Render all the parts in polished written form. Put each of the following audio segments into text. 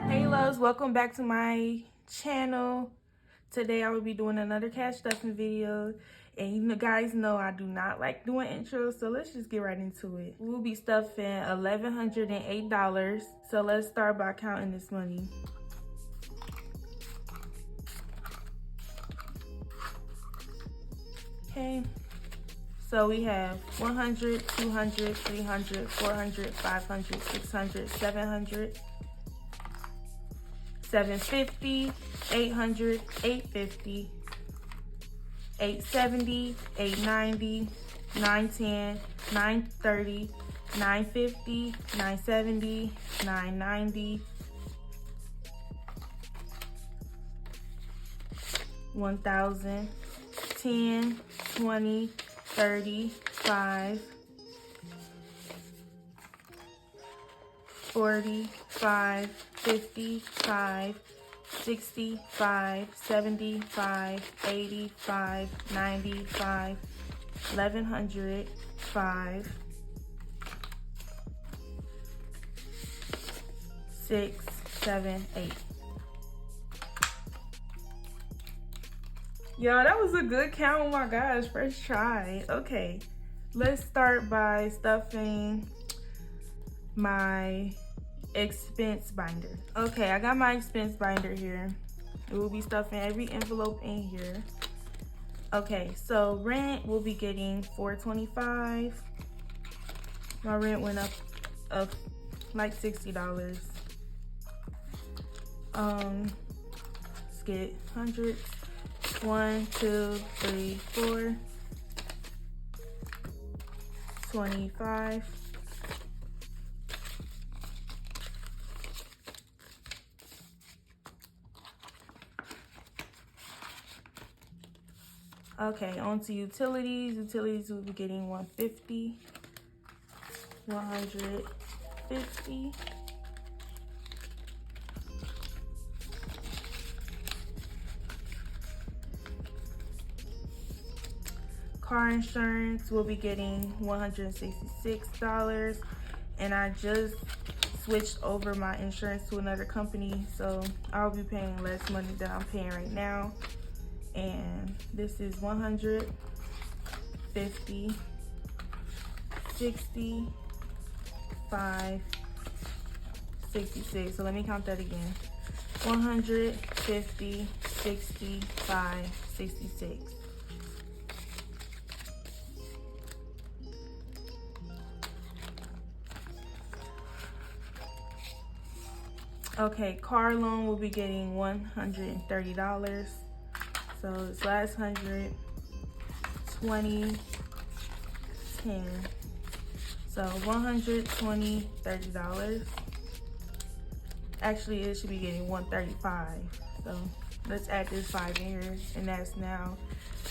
Hey loves, welcome back to my channel. Today I will be doing another cash stuffing video, and you guys know I do not like doing intros, so let's just get right into it. We'll be stuffing $1,108, so let's start by counting this money. Okay, so we have 100, 200, 300, 400, 500, 600, 700, 750, 800, 850, 870, 890, 910, 930, 950, 970, 990, 1000, 10, 20, 30, 5, 45, 55, 65, 75, 85, 95, 1100, 5, 6, 7, 8. Y'all, that was a good count. Oh my gosh, first try. Okay, let's start by stuffing my expense binder. Okay, I got my expense binder here. We will be stuffing every envelope in here. Okay, so rent will be getting $425. My rent went up like $60. Let's get hundreds. 1, 2, 3, 4, 25. Okay, on to utilities. Utilities will be getting 150, 150. Car insurance will be getting $166, and I just switched over my insurance to another company, so I'll be paying less money than I'm paying right now. And this is 100, 50, 60, 5, 66. So let me count that again. 100, 50, 60, 5, 66. Okay, car loan will be getting $130. So it's last 100, 20, 10. So 120, $30. Actually, it should be getting 135. So let's add this 5 in here, and that's now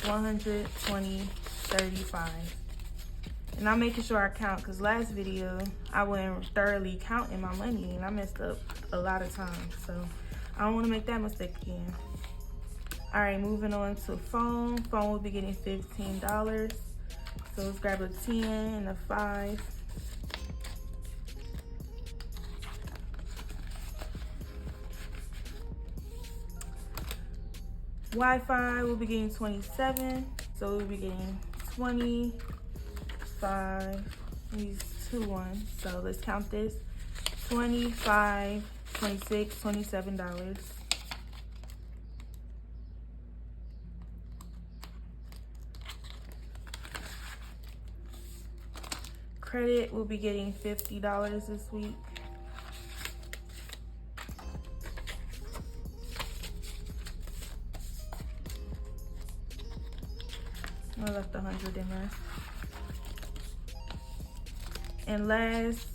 120, 35. And I'm making sure I count, because last video I wasn't thoroughly counting my money and I messed up a lot of times. So I don't want to make that mistake again. All right, moving on to phone. Phone will be getting $15. So let's grab a 10 and a 5. Wi-Fi will be getting 27. So we'll be getting 20, 5, these 2 ones. So let's count this. 25, 26, $27. Credit will be getting $50 this week. I left 100 in there. And last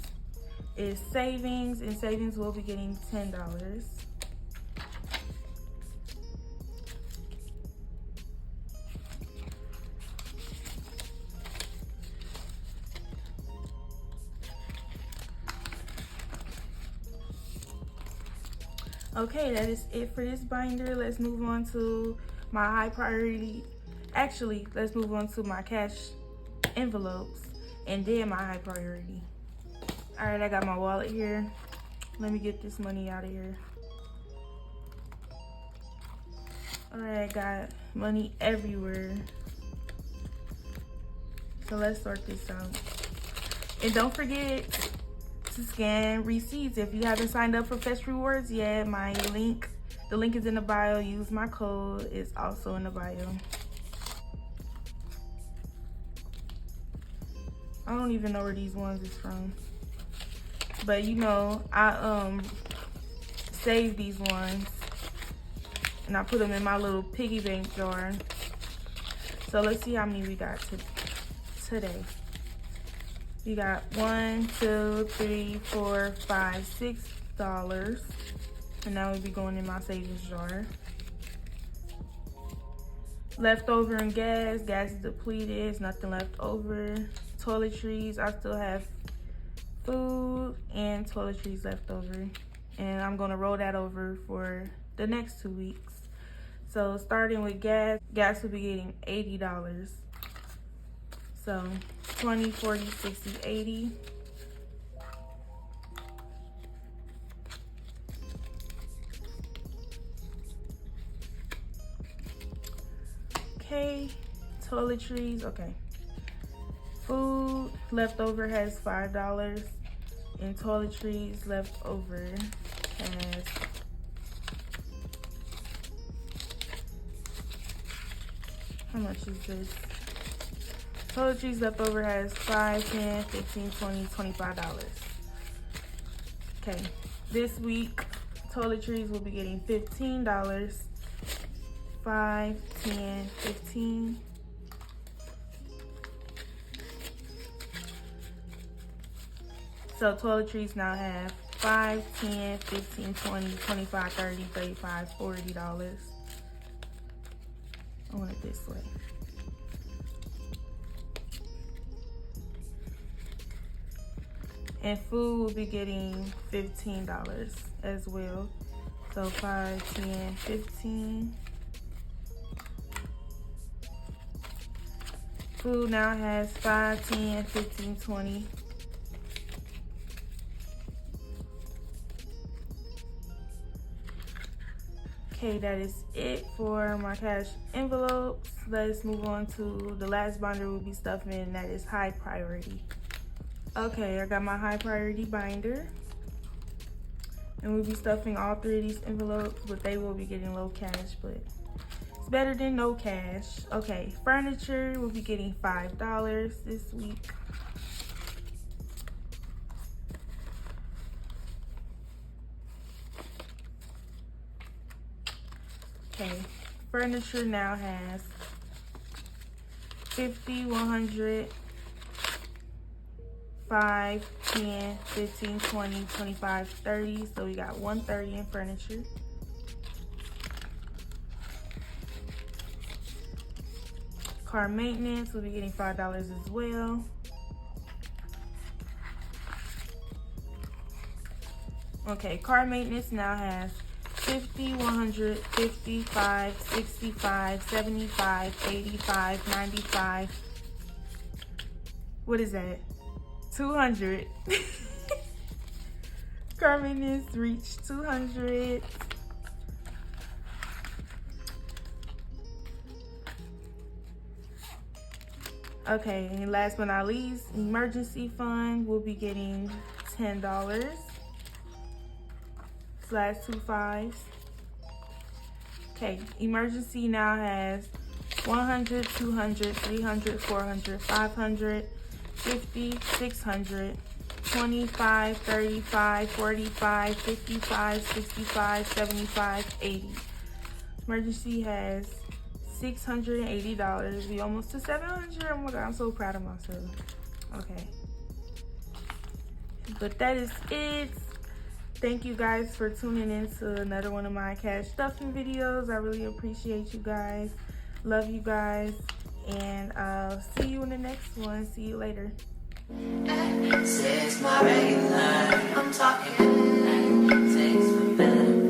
is savings, and savings will be getting $10. Okay, that is it for this binder. Let's move on to my high priority. Actually, let's move on to my cash envelopes. and then my high priority. All right, I got my wallet here. Let me get this money out of here. All right, I got money everywhere. So let's sort this out. And don't forget to scan receipts. If you haven't signed up for Fetch Rewards yet, the link is in the bio. Use my code. It's also in the bio. I don't even know where these ones is from. But you know, I saved these ones and I put them in my little piggy bank jar. So let's see how many we got today. We got $1, $2, $3, $4, $5, $6. And that would be going in my savings jar. Leftover in gas. Gas is depleted. There's nothing left over. Toiletries. I still have food and toiletries left over. And I'm going to roll that over for the next 2 weeks. So starting with gas. Gas will be getting $80. So 20, 40, 60, 80. Okay, toiletries, okay. Food leftover has $5 and toiletries leftover has how much is this? Toiletries leftover has $5, $10, $15, $20, $25. Okay, this week toiletries will be getting $15. 5, 10, 15. So toiletries now have 5, 10, 15, 20, 25, 30, 35, $40. I want it this way. And food will be getting $15 as well. So 5, 10, 15. Food now has 5, 10, 15, 20. Okay, that is it for my cash envelopes. Let's move on to the last binder we'll be stuffing in, and that is high priority. Okay, I got my high priority binder. And we'll be stuffing all 3 of these envelopes, but they will be getting low cash, but it's better than no cash. Okay, furniture will be getting $5 this week. Okay, furniture now has 50, 100, 5, 10, 15, 20, 25, 30. So we got 130 in furniture. Car maintenance will be getting $5 as well. Okay, car maintenance now has 50, 100, 55, 65, 75, 85, 95. What is that? 200. Car maintenance reached 200. Okay, and last but not least, emergency fund will be getting $10. Last 2 5s. Okay, emergency now has 100, 200, 300, 400, 500, 50, 600, 25, 35, 45, 55, 65, 75, 80. Emergency has $680. We almost to 700. Oh my God, I'm so proud of myself. Okay. But that is it. Thank you guys for tuning in to another one of my cash stuffing videos. I really appreciate you guys. Love you guys. And I'll see you in the next one. See you later. This is my regular. I'm talking. Takes me better.